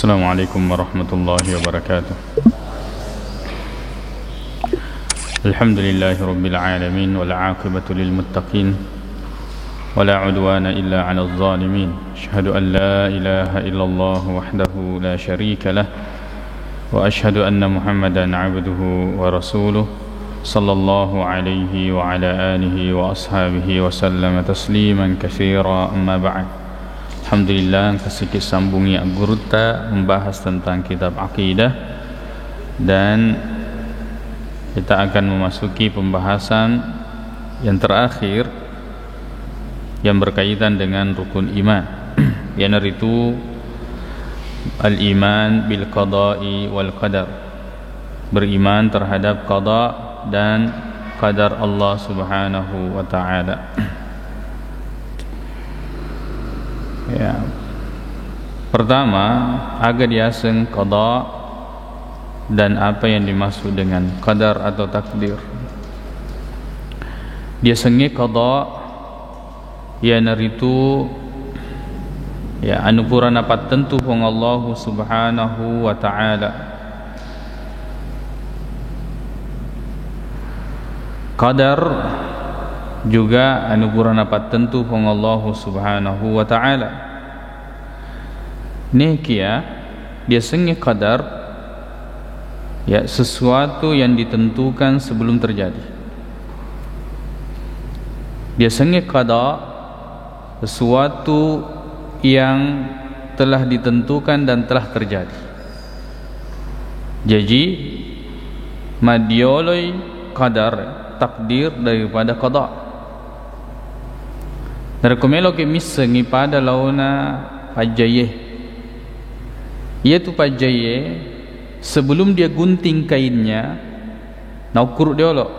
السلام عليكم ورحمة الله وبركاته. الحمد لله رب العالمين والعاقبة للمتقين ولا عدوان إلا على الظالمين. أشهد أن لا إله إلا الله وحده لا شريك له وأشهد أن محمدا عبده ورسوله صلى الله عليه وعلى آله وأصحابه وسلم تسليما كثيرا. أما بعد. Alhamdulillah, sedikit sambungi Agurta membahas tentang kitab akidah, dan kita akan memasuki pembahasan yang terakhir yang berkaitan dengan rukun iman, yaitu al-iman bil qada'i wal qadar, beriman terhadap qada dan qadar Allah Subhanahu wa taala. Ya. Pertama, agak diaseng qada dan apa yang dimaksud dengan qadar atau takdir. Dia sengi qada ya naritu ya anupuran apa tentu pong Allah Subhanahu wa taala. Qadar juga anugerah apa tentu pong Allah Subhanahu wa taala. Nekia dia sengi qadar ya sesuatu yang ditentukan sebelum terjadi. Dia sengi qada sesuatu yang telah ditentukan dan telah terjadi. Jadi madioloi qadar takdir daripada qada. Narkomelo ke misengi pada launa pajaye, yaitu pajaye sebelum dia gunting kainnya, naukur dia lo,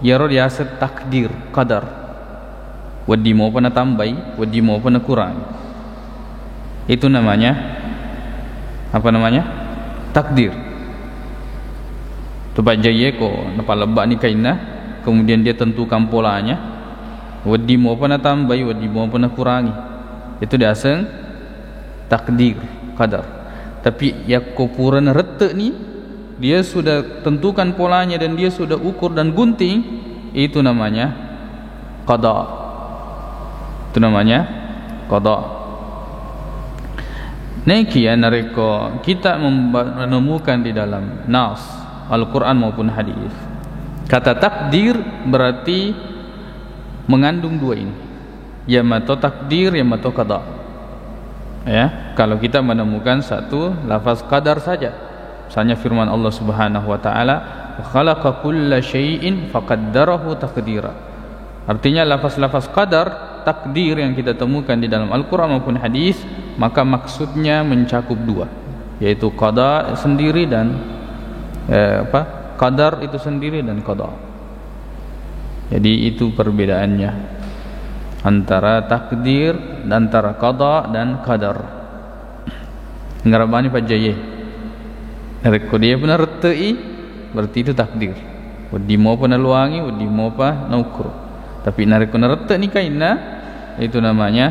yaro dia aset takdir qadar. Wadi mau pernah tambai, wadi mau pernah kurang. Itu namanya apa namanya? Takdir. Tu pajaye ko napa lebak ni kainnya, kemudian dia tentukan polanya. Wadi mau pernah tambah, wadi mau pernah kurangi. Itu dia asal takdir qadar. Tapi yang kopuran retek ni, dia sudah tentukan polanya dan dia sudah ukur dan gunting. Itu namanya qada. Itu namanya qada. Nekia nareko kita menemukan di dalam nas Al-Quran maupun hadis. Kata takdir berarti mengandung dua ini, ya mato takdir, ya mato qada. Ya, kalau kita menemukan satu lafaz qadar saja, misalnya firman Allah Subhanahu wa taala, khalaqa kulla syai'in faqaddarahu taqdira. Artinya lafaz-lafaz qadar, takdir yang kita temukan di dalam Al-Qur'an maupun hadis, maka maksudnya mencakup dua, yaitu qada sendiri dan qadar itu sendiri dan qada. Jadi itu perbedaannya antara takdir dan antara qada dan qadar. Ngarabani pajaye. Nareko dia pun retei berarti itu takdir. Wadi mau pun luangi, wadi mau pa naukur. Tapi nareko rete ni kaina itu namanya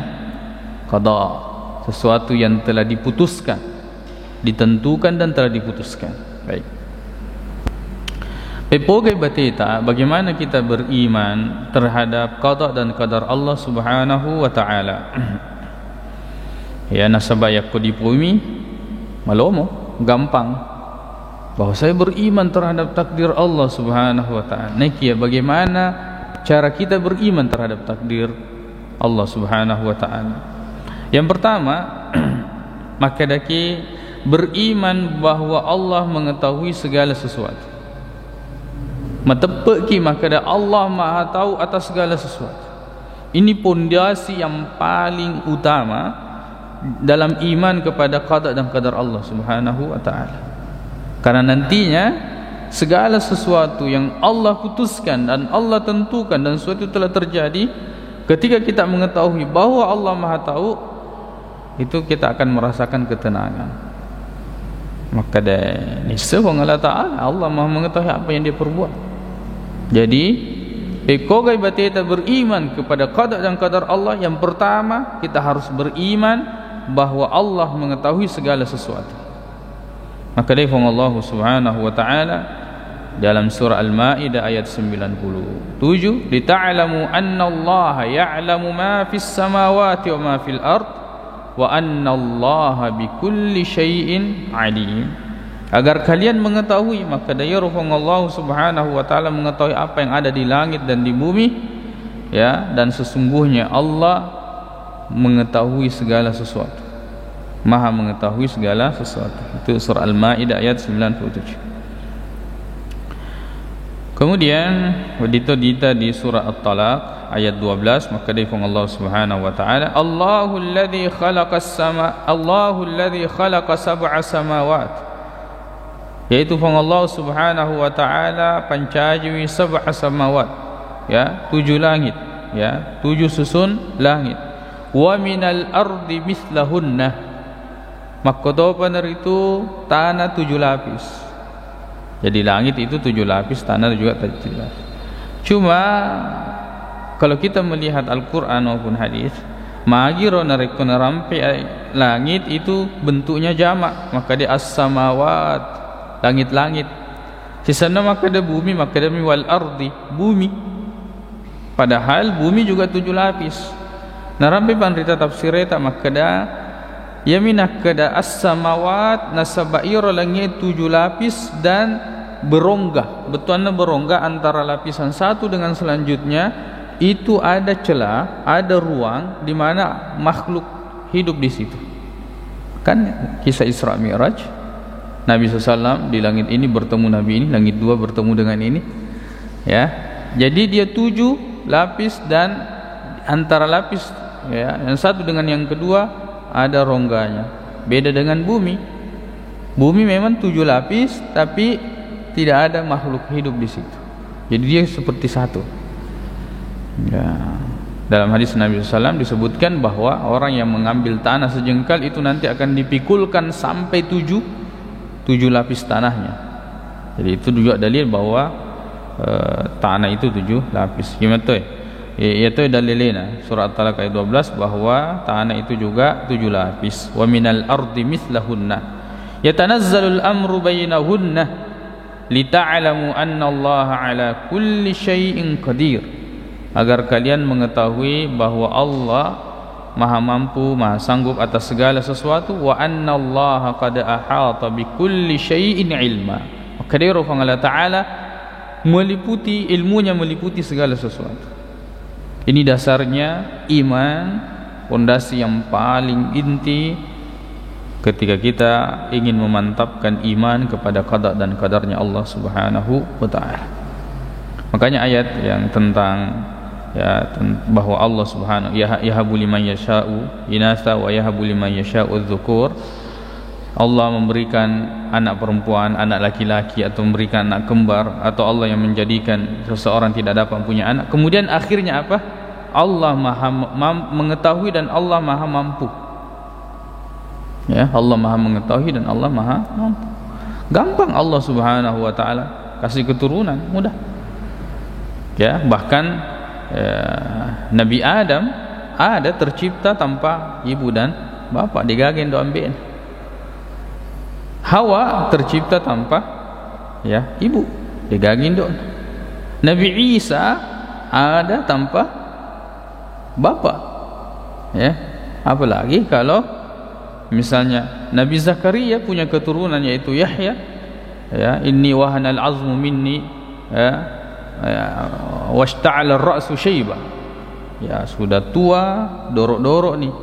qada. Sesuatu yang telah diputuskan, ditentukan dan telah diputuskan. Baik. Pepogai batita, bagaimana kita beriman terhadap qada dan qadar Allah Subhanahu wa taala. Ya nasabaya ko di bumi malomo gampang bahwa saya beriman terhadap takdir Allah Subhanahu wa taala. Nekia bagaimana cara kita beriman terhadap takdir Allah Subhanahu wa taala. Yang pertama, maka daki beriman bahwa Allah mengetahui segala sesuatu. Matepeki maka Allah Maha tahu atas segala sesuatu. Ini pondasi yang paling utama dalam iman kepada qada dan qadar Allah Subhanahu wa taala. Karena nantinya segala sesuatu yang Allah putuskan dan Allah tentukan dan sesuatu telah terjadi, ketika kita mengetahui bahwa Allah Maha tahu, itu kita akan merasakan ketenangan. Maka nisbah Allah Ta'ala, Allah Maha mengetahui apa yang dia perbuat. Jadi Ekogai bateta beriman kepada qada dan qadar Allah. Yang pertama, kita harus beriman bahwa Allah mengetahui segala sesuatu. Maka dari Allah Subhanahu wa taala dalam surah Al-Maidah ayat 97, lita'lamu anna Allah ya'lamu ma fis samawati wa ma fil ard wa anna Allah bikulli syai'in alim. Agar kalian mengetahui, maka dari Allah Subhanahu wa taala mengetahui apa yang ada di langit dan di bumi, ya, dan sesungguhnya Allah mengetahui segala sesuatu, Maha mengetahui segala sesuatu. Itu surah Al-Maidah ayat 97. Kemudian dita di surah At-Talaq ayat 12, maka difung Allah Subhanahu wa taala, Allahul ladzi khalaqa sab'a samawat, yaitu fung Allah Subhanahu wa taala pancaji sab'a samawat, ya, 7 langit, ya, 7 susun langit, wa minal ardi mislahunna, makotopan itu tanah 7 lapis. Jadi langit itu 7 lapis, tanah juga 7 lapis. Cuma kalau kita melihat Al-Quran maupun hadis, magiro narekona rampe langit itu bentuknya jamak, maka dia as-samawat, langit-langit. Sisana maka ada bumi, maka ada wal ardi, bumi. Padahal bumi juga 7 lapis. Narampe panrita tafsireta maka ada yaminah kada as-samawat nasabairo langit 7 lapis dan berongga, betuannya berongga antara lapisan satu dengan selanjutnya itu ada celah, ada ruang di mana makhluk hidup di situ. Kan kisah Isra Mi'raj, Nabi SAW di langit ini bertemu Nabi ini, langit 2 bertemu dengan ini, ya. Jadi dia 7 lapis dan antara lapis, ya, yang satu dengan yang kedua ada rongganya. Beda dengan bumi. Bumi memang 7 lapis tapi tidak ada makhluk hidup di situ. Jadi dia seperti satu. Ya. Dalam hadis Nabi SAW disebutkan bahwa orang yang mengambil tanah sejengkal itu nanti akan dipikulkan sampai 7 lapis tanahnya. Jadi itu juga dalil bahwa tanah itu 7 lapis. Gimana tuh? Yaitu dalilnya surah At-Talaq ayat 12 bahwa tanah itu juga 7 lapis. Wa minal ardi mithlahunna yatanazzalul amru bainahunna lita'lamu anna Allah ala kulli syai'in qadir, agar kalian mengetahui bahwa Allah Maha mampu, Maha sanggup atas segala sesuatu, wa anna Allah qad ahata bi kulli syai'in ilma. Maka dia Allah Ta'ala meliputi ilmunya, meliputi segala sesuatu. Ini dasarnya iman, fondasi yang paling inti ketika kita ingin memantapkan iman kepada qada dan qadarnya Allah Subhanahu wa taala. Makanya ayat yang tentang, ya, bahwa Allah Subhanahu yahabu liman yasha'u inatha wa yahabu liman yasha'u dzukur, Allah memberikan anak perempuan, anak laki-laki, atau memberikan anak kembar, atau Allah yang menjadikan seseorang tidak dapat punya anak. Kemudian akhirnya apa? Allah Maha mengetahui dan Allah Maha mampu. Ya, Allah Maha mengetahui dan Allah Maha mampu. Gampang Allah Subhanahu wa taala kasih keturunan, mudah. Ya, bahkan Nabi Adam ada tercipta tanpa ibu dan bapak, digagin do ambil. Hawa tercipta tanpa, ya, ibu, digagin do. Nabi Isa ada tanpa bapak, ya. Apalagi kalau misalnya Nabi Zakaria punya keturunan yaitu Yahya, ya, inni wahanal azmu minni, ya, washta'ala ar-ra'su syaiba, ya, sudah tua, dorok-dorok nih,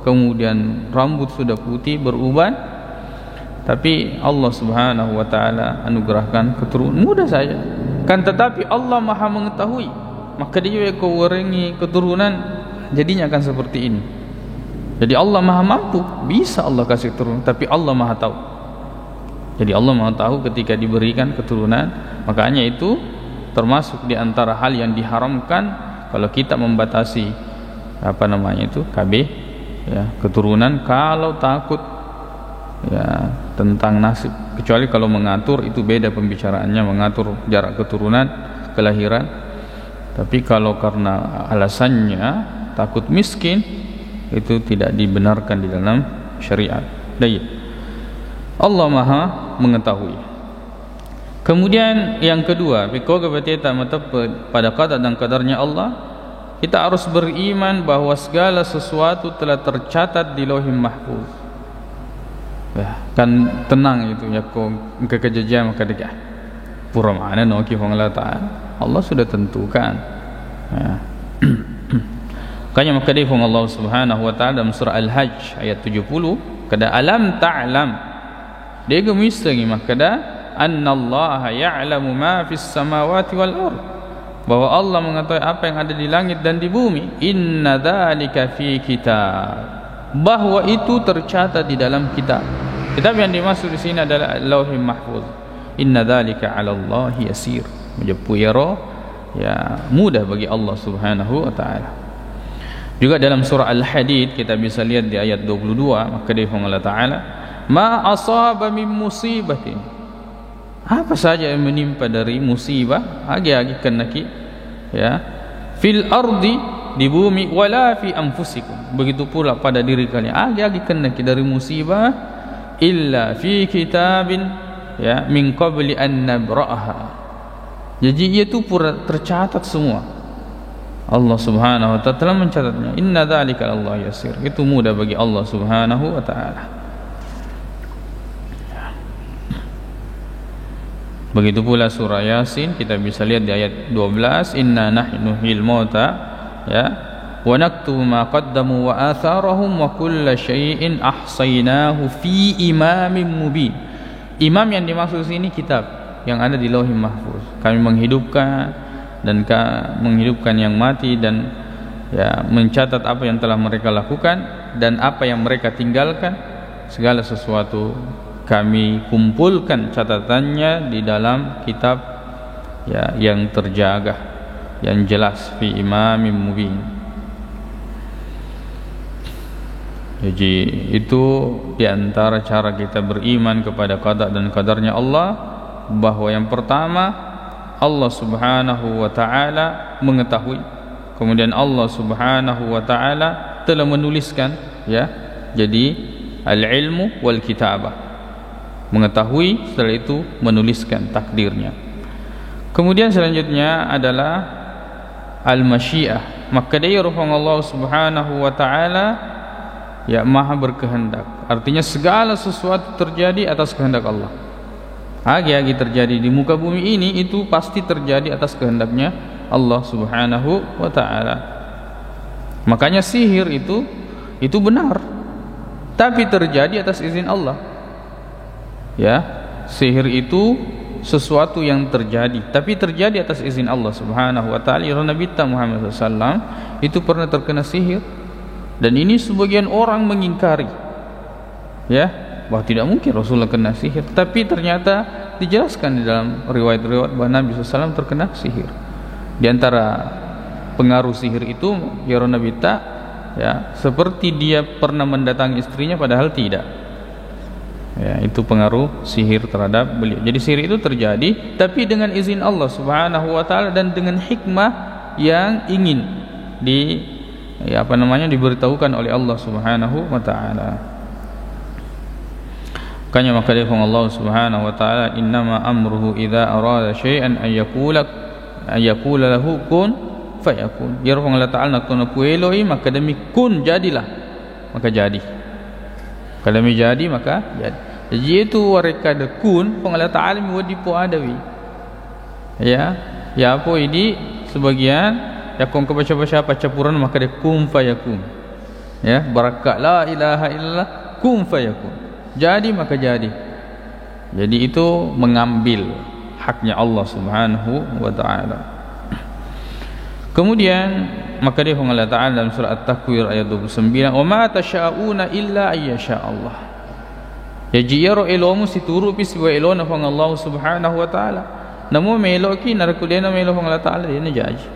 kemudian rambut sudah putih beruban, tapi Allah Subhanahu wa taala anugerahkan keturunan, mudah saja. Kan tetapi Allah Maha mengetahui, maka dia kewarengi keturunan jadinya akan seperti ini. Jadi Allah Maha mampu, bisa Allah kasih keturunan, tapi Allah Maha tahu. Jadi Allah Maha tahu ketika diberikan keturunan. Makanya itu termasuk di antara hal yang diharamkan kalau kita membatasi KB, ya, keturunan, kalau takut, ya, tentang nasib. Kecuali kalau mengatur itu beda pembicaraannya, mengatur jarak keturunan, kelahiran. Tapi kalau karena alasannya takut miskin, itu tidak dibenarkan di dalam syariat. Baik. Allah Maha mengetahui. Kemudian yang kedua, biko kebetulan pada qada dan qadarnya Allah, kita harus beriman bahwa segala sesuatu telah tercatat di Lauhul Mahfuz. Ya, kan tenang itu ya kok kekejadian maka dekat. Pura mana no ki Allah Taala. Allah sudah tentukan. Ya. Kanya maka dia Allah Subhanahu wa taala dalam surah Al-Hajj ayat 70, kada alam ta'lam. Dia gemisteri maka da annallaha ya'lamu ma fis samawati wal ard. Bahwa Allah mengetahui apa yang ada di langit dan di bumi. Inna dzalika fi kitab. Bahwa itu tercatat di dalam kitab. Kitab yang dimaksud di sini adalah Lauhul Mahfuz. Inna dzalika 'ala Allahi yasir. Menjepu ya mudah bagi Allah Subhanahu wa taala. Juga dalam surah Al-Hadid kita bisa lihat di ayat 22, maka dia Allah Taala, ma asaba min musibatin. Apa saja yang menimpa dari musibah, agi-agi kenaki ya, fil ardi, di bumi, wala fi anfusikum. Begitu pula pada diri kalian, agi-agi kenaki dari musibah, illa fi kitabin ya min qabli an nabra'aha. Jadi itu pura tercatat semua. Allah Subhanahu wa ta'ala telah mencatatnya. Inna dzalika 'ala Allah yasir. Itu mudah bagi Allah Subhanahu wa ta'ala. Begitu pula surah Yasin kita bisa lihat di ayat 12, inna nahnu nuhyil mauta ya wa naktubu ma qaddamu wa atharahum wa kulla syai'in ahsaynahu fi imamin mubin. Imam yang dimaksud sini kitab yang ada di Lauhul Mahfuz. Kami menghidupkan menghidupkan yang mati dan ya mencatat apa yang telah mereka lakukan dan apa yang mereka tinggalkan. Segala sesuatu kami kumpulkan catatannya di dalam kitab ya yang terjaga, yang jelas, fi imamin mubin. Jadi itu diantara cara kita beriman kepada qada dan qadarnya Allah, bahwa yang pertama Allah Subhanahu wa ta'ala mengetahui, kemudian Allah Subhanahu wa ta'ala telah menuliskan ya. Jadi al-ilmu wal kitabah, mengetahui, setelah itu menuliskan takdirnya. Kemudian selanjutnya adalah al-masyiah, maka dia Allah Subhanahu wa ta'ala ya maha berkehendak. Artinya segala sesuatu terjadi atas kehendak Allah. Agi-agi terjadi di muka bumi ini, itu pasti terjadi atas kehendaknya Allah Subhanahu wa ta'ala. Makanya sihir itu benar, tapi terjadi atas izin Allah ya. Sihir itu sesuatu yang terjadi, tapi terjadi atas izin Allah Subhanahu wa ta'ala. Nabi Muhammad SAW itu pernah terkena sihir, dan ini sebagian orang mengingkari ya, bahwa tidak mungkin Rasulullah kena sihir, tapi ternyata dijelaskan di dalam riwayat-riwayat bahwa Nabi SAW terkena sihir. Di antara pengaruh sihir itu ya Nabi ya, seperti dia pernah mendatangi istrinya padahal tidak ya, itu pengaruh sihir terhadap beliau. Jadi sihir itu terjadi tapi dengan izin Allah Subhanahu wa ta'ala dan dengan hikmah yang ingin diberitahukan oleh Allah Subhanahu wa ta'ala. Kanya maka dia Allah Subhanahu wa ta'ala, innama amruhu idza arada syai'an an yaqula lahu kun fayakun. Ya Allah Ta'ala nakuna pueloi maka demi kun jadilah, maka jadi. Kalau demi jadi maka jadi. Jadi itu mereka ada kun Allah Ta'ala miwadi po adawi. Ya apa ini sebagian ya kong kebaca-baca pacapuran maka dia kun fayakun. Ya barakat la ilaha illallah kun fayakun. Jadi maka jadi. Jadi itu mengambil haknya Allah Subhanahu wa ta'ala. Kemudian maka dia Allah Ta'ala dalam surah At-Takwir ayat 29, wa ma tasyauna illa ayyasha Allah. Ya jiyaro elomu situru pis wa elona fang Allah Subhanahu wa ta'ala. Namu meloki narakudena melo fang Allah Ta'ala dia najaji.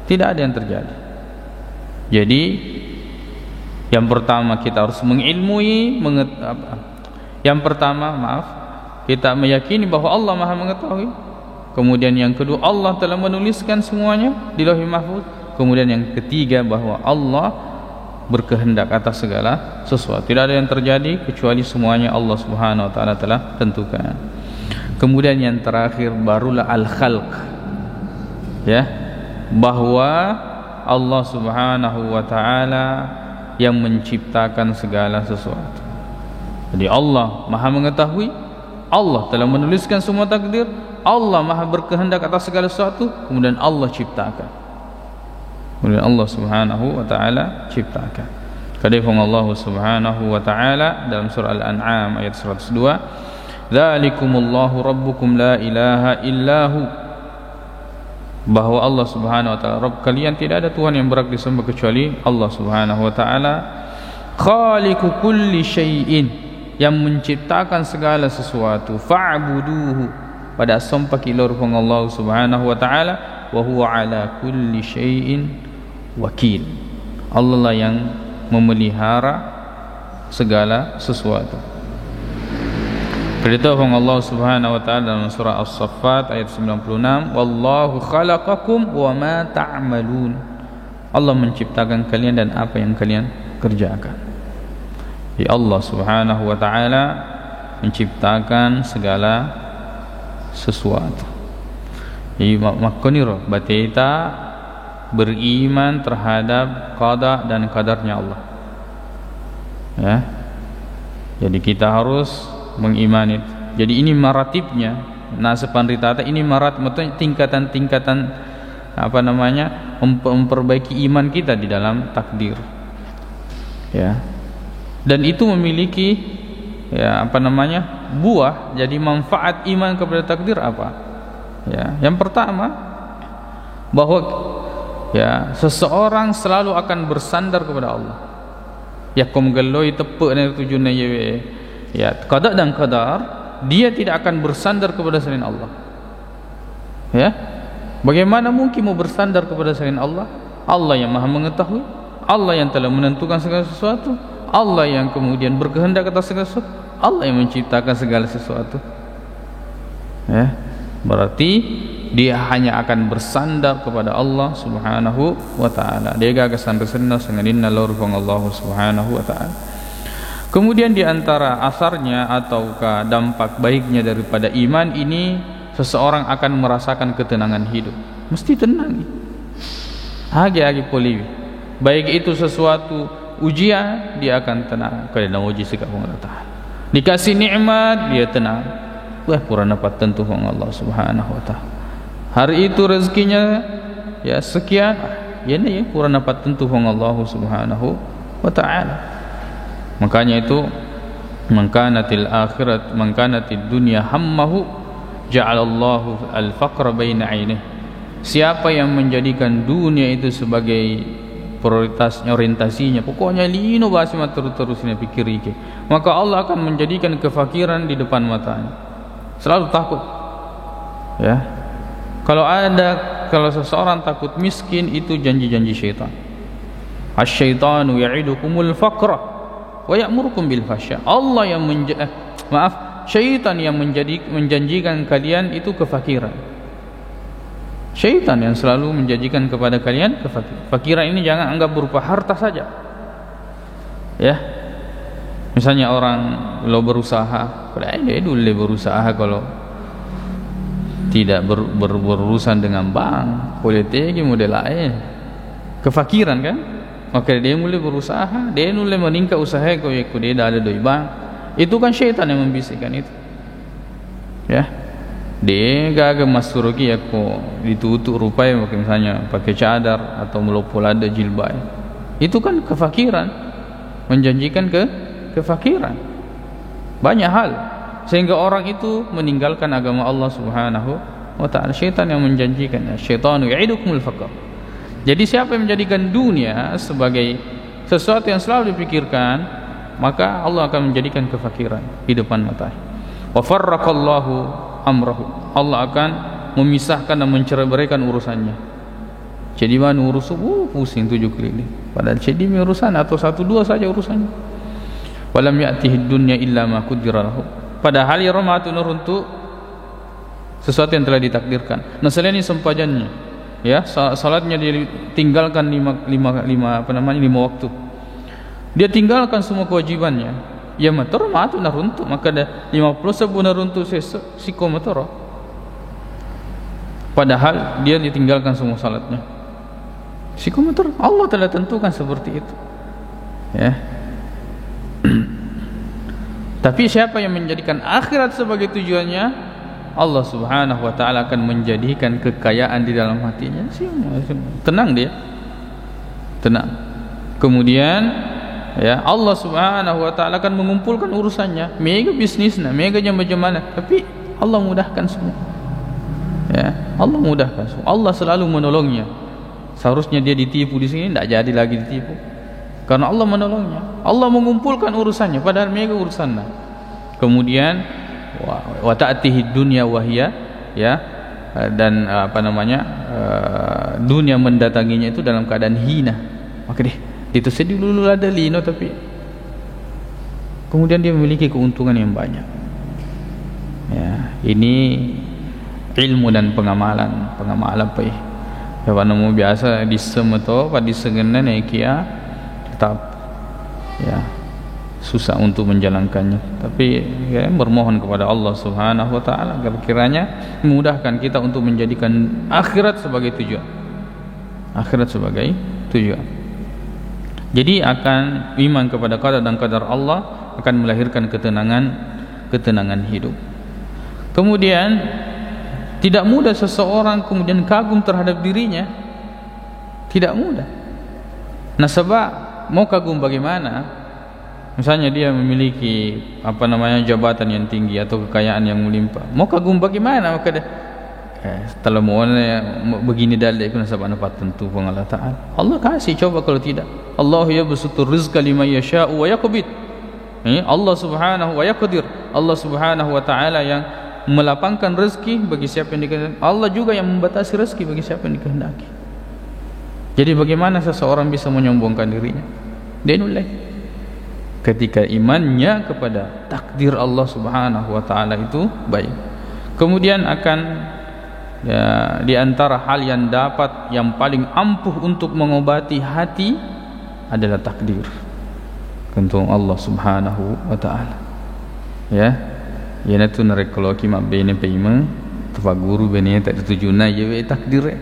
Tidak ada yang terjadi. Jadi yang pertama kita harus mengilmui yang pertama kita meyakini bahwa Allah Maha mengetahui. Kemudian yang kedua, Allah telah menuliskan semuanya di Lauhul Mahfuz. Kemudian yang ketiga, bahwa Allah berkehendak atas segala sesuatu. Tidak ada yang terjadi kecuali semuanya Allah Subhanahu wa taala telah tentukan. Kemudian yang terakhir barulah al-khalq, ya, bahwa Allah Subhanahu wa taala yang menciptakan segala sesuatu. Jadi Allah Maha mengetahui, Allah telah menuliskan semua takdir, Allah Maha berkehendak atas segala sesuatu, kemudian Allah ciptakan. Kemudian Allah Subhanahu wa taala ciptakan. Kadifung Allah Subhanahu wa taala dalam surah Al-An'am ayat 102, "Dzalikumullahu rabbukum la ilaha illahu." Bahwa Allah Subhanahu wa taala Rabb kalian, tidak ada Tuhan yang berhak disembah kecuali Allah Subhanahu wa taala. Khaliqu kulli syai'in, yang menciptakan segala sesuatu. Fa'buduhu, pada sumpah kilur pun Allah Subhanahu wa taala, wa huwa ala kulli syai'in wakil. Allah lah yang memelihara segala sesuatu. Beritahu Allah Subhanahu wa taala dalam surah As-Saffat ayat 96, "Wallahu khalaqakum wa ma ta'malun." Allah menciptakan kalian dan apa yang kalian kerjakan. Ya, Allah Subhanahu wa taala menciptakan segala sesuatu. Jadi makoniro batita beriman terhadap qada dan qadarnya Allah. Ya. Jadi kita harus mengimani. Jadi ini maratibnya. Nah, sepandritata ini maksudnya tingkatan-tingkatan memperbaiki iman kita di dalam takdir. Ya. Dan itu memiliki buah. Jadi manfaat iman kepada takdir apa? Ya, yang pertama bahwa seseorang selalu akan bersandar kepada Allah. Ya komgeloi tepuk ni tujuannya ya qada dan qadar, dia tidak akan bersandar kepada selain Allah. Ya, bagaimana mungkin mau bersandar kepada selain Allah? Allah yang Maha mengetahui, Allah yang telah menentukan segala sesuatu, Allah yang kemudian berkehendak atas segala sesuatu, Allah yang menciptakan segala sesuatu. Ya, berarti dia hanya akan bersandar kepada Allah Subhanahu wa taala. Dia gagasan tersenna sangadinna lorfong Allah Subhanahu wa taala. Kemudian di antara asarnya ataukah dampak baiknya daripada iman ini, seseorang akan merasakan ketenangan hidup. Mesti tenang. Hagi-hagi poliwi. Baik itu sesuatu ujian, dia akan tenang. Kalau uji sikap Allah Taala. Dikasih nikmat, dia tenang. Wah, purana tentu Allah Subhanahu wa taala. Hari itu rezekinya sekian, purana tentu Allah Subhanahu wa taala. Makanya itu mangkanatil dunya hammahu ja'alallahu al-faqra baina 'ainihi. Siapa yang menjadikan dunia itu sebagai prioritasnya, orientasinya, pokoknya lino basi terus-terusnya pikir iki, maka Allah akan menjadikan kefakiran di depan matanya. Selalu takut. Ya. Kalau seseorang takut miskin, itu janji-janji syaitan. Asy-syaitanu ya'idukumul faqra wa ya'murukum bil fahsya. Syaitan yang menjanjikan kalian itu kefakiran. Syaitan yang selalu menjanjikan kepada kalian kefakiran. Fakiran ini jangan anggap berupa harta saja. Ya. Misalnya orang kalau berusaha, dia dulu berusaha kalau tidak berurusan dengan bank, politik model lain. Kefakiran kan? Maka dia mulai berusaha, dia mulai meningkat usaha dia dah ada doi bank. Itu kan syaitan yang membisikkan itu. Ya. Dia gagal masuk lagi ditutup rupanya misalnya pakai cadar atau melopol ada jilbab. Itu kan kefakiran, menjanjikan kefakiran. Banyak hal sehingga orang itu meninggalkan agama Allah Subhanahu wa taala. Syaitan yang menjanjikan, syaitanu ya'idukumul faqr. Jadi siapa yang menjadikan dunia sebagai sesuatu yang selalu dipikirkan, maka Allah akan menjadikan kefakiran di depan mata. Wa farraqallahu amrahu. Allah akan memisahkan dan mencerai-beraikan urusannya. Jadi mana urusan pusing 7 keliling. Padahal jadi urusan atau 1-2 saja urusannya. Walam ya'tihi dunya illa ma qaddara lahu. Padahal ya rahmatun untuk sesuatu yang telah ditakdirkan. Nah, selain ini sempajannya, ya, salatnya ditinggalkan 5 waktu. dia tinggalkan semua kewajibannya, ya motor matu naruntuk, maka ada 50 sebu naruntuk siko motor, padahal dia ditinggalkan semua salatnya. Siko motor Allah telah tentukan seperti itu, ya. Tapi siapa yang menjadikan akhirat sebagai tujuannya, Allah Subhanahu wa ta'ala akan menjadikan kekayaan di dalam hatinya. Tenang dia, tenang. Kemudian ya, Allah Subhanahu wa ta'ala akan mengumpulkan urusannya, mega bisnisnya, mega bagaimana, tapi Allah mudahkan semua, ya. Allah mudahkan semua. Allah selalu menolongnya. Seharusnya dia ditipu di sini, tidak jadi lagi ditipu, karena Allah menolongnya. Allah mengumpulkan urusannya, padahal mega urusannya. Kemudian wa ta'tihi dunya wahya, ya, dan dunia mendatanginya itu dalam keadaan hina. Maka itu sedih dulu ada lino, tapi kemudian dia memiliki keuntungan yang banyak. Ya, ini ilmu dan pengamalan apa ya? Ya, namu biasa di semeto pada sengenan ya, tetap ya susah untuk menjalankannya. Tapi ya, bermohon kepada Allah Subhanahu wa ta'ala agar kiranya memudahkan kita untuk menjadikan akhirat sebagai tujuan. Akhirat sebagai tujuan. Jadi akan iman kepada qadar dan qadar Allah akan melahirkan ketenangan hidup. Kemudian tidak mudah seseorang kemudian kagum terhadap dirinya. Tidak mudah. Nah, sebab mau kagum bagaimana? Misalnya dia memiliki jabatan yang tinggi atau kekayaan yang melimpah. Mau kagum bagaimana? Maka dia setelah mau begini dalil itu nasab anak tentu Allah Ta'ala. Allah kasih, coba kalau tidak. Allah yabsutur rizqa liman yasha'u wa yaqbid. Allah Subhanahu wa yaqdir. Allah Subhanahu wa ta'ala yang melapangkan rezeki bagi siapa yang dikehendaki. Allah juga yang membatasi rezeki bagi siapa yang dikehendaki. Jadi bagaimana seseorang bisa menyombongkan dirinya? Dinulai ketika imannya kepada takdir Allah Subhanahu wa ta'ala itu baik. Kemudian akan ya, di antara hal yang paling ampuh untuk mengobati hati adalah takdir untuk Allah Subhanahu wa ta'ala. Ya, yana tu narek kalau kima bene peima tufa guru bene tak ditujuna je takdir.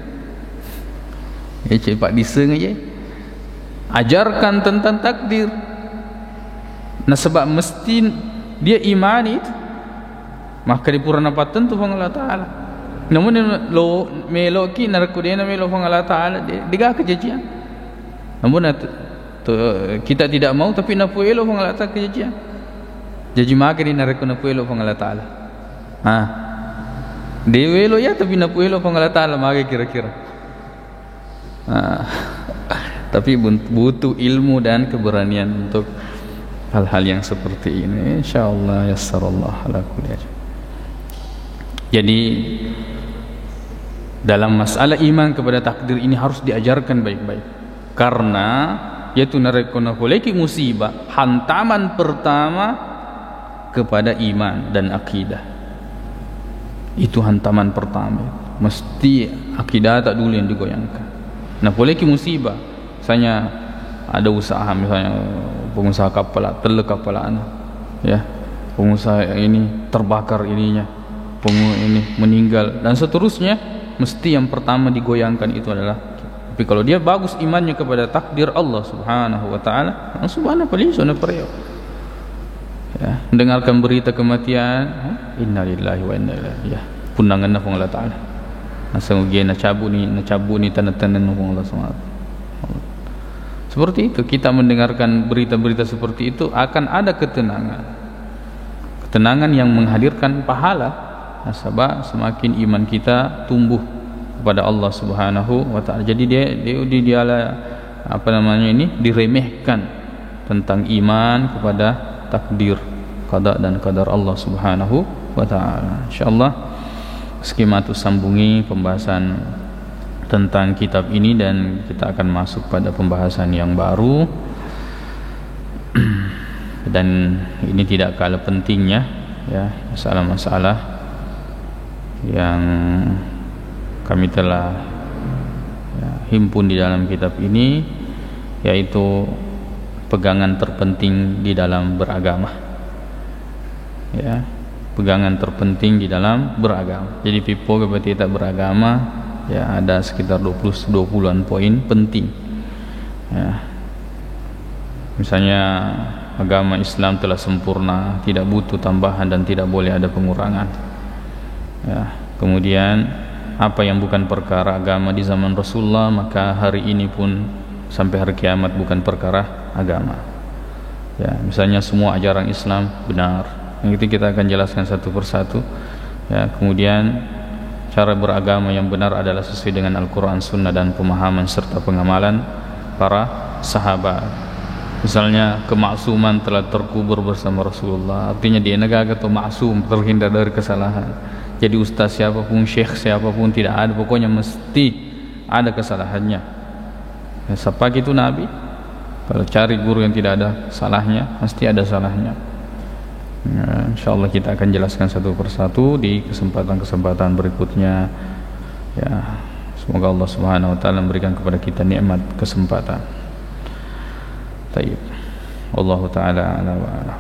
Ya cepat diseng aja. Ajarkan tentang takdir. Nah, sebab mesti dia imani itu, maka dipurana paten tu Allah Ta'ala. Namun lo meloki narkodena melo Allah Ta'ala dia kejajian. Namun kita tidak mau, tapi napuelo Allah Ta'ala kejajian. Jadi maka di narko napuelo Allah Ta'ala. Dewelo ya, tapi napuelo Allah Ta'ala maka kira-kira. Tapi butuh ilmu dan keberanian untuk hal-hal yang seperti ini. Insyaallah yassarallahu ala kulli hal. Jadi dalam masalah iman kepada takdir ini harus diajarkan baik-baik, karena yaitu narekona huleki musibah, hantaman pertama kepada iman dan akidah. Itu hantaman pertama, mesti akidah tak dulu yang digoyangkan. Nah, huleki musibah, misalnya ada usaha, misalnya pengusaha kapal, telek kapal anak, ya, pengusaha ini terbakar ininya, ini meninggal dan seterusnya, mesti yang pertama digoyangkan itu adalah. Tapi kalau dia bagus imannya kepada takdir Allah Subhanahu wa ta'ala, subhanahu wa ta'ala, ya, mendengarkan berita kematian, innalillahi wa inna ilaihi, ya, pundangan Allah Ta'ala. Nasangugien nacabu ni tanda-tanda Allah SWT. Seperti itu, kita mendengarkan berita-berita seperti itu akan ada ketenangan yang menghadirkan pahala. Nasabah semakin iman kita tumbuh kepada Allah Subhanahu wa ta'ala. Jadi dia diremehkan tentang iman kepada takdir, qada dan qadar Allah Subhanahu wa ta'ala. Insyaallah skematus sambungi pembahasan tentang kitab ini dan kita akan masuk pada pembahasan yang baru. Dan ini tidak kalah pentingnya, ya, masalah-masalah yang kami telah, ya, himpun di dalam kitab ini, yaitu pegangan terpenting di dalam beragama. Ya, pegangan terpenting di dalam beragama. Jadi pipo berarti tak beragama, ya ada sekitar 20-an poin penting. Ya. Misalnya agama Islam telah sempurna, tidak butuh tambahan dan tidak boleh ada pengurangan. Ya. Kemudian apa yang bukan perkara agama di zaman Rasulullah, maka hari ini pun sampai hari kiamat bukan perkara agama. Ya, misalnya semua ajaran Islam benar. Yang itu kita akan jelaskan satu persatu. Ya, kemudian cara beragama yang benar adalah sesuai dengan Al-Quran, Sunnah dan pemahaman serta pengamalan para sahabat. Misalnya kemaksuman telah terkubur bersama Rasulullah, artinya dia negara atau maksum, terhindar dari kesalahan. Jadi ustaz siapapun, syekh siapapun tidak ada, pokoknya mesti ada kesalahannya. Ya, siapa itu Nabi? Kalau cari guru yang tidak ada salahnya, mesti ada salahnya. Ya, insyaallah kita akan jelaskan satu persatu di kesempatan-kesempatan berikutnya. Ya, semoga Allah Subhanahu wa taala memberikan kepada kita nikmat kesempatan. Tayyib. Wallahu taala a'lam wa a'lam.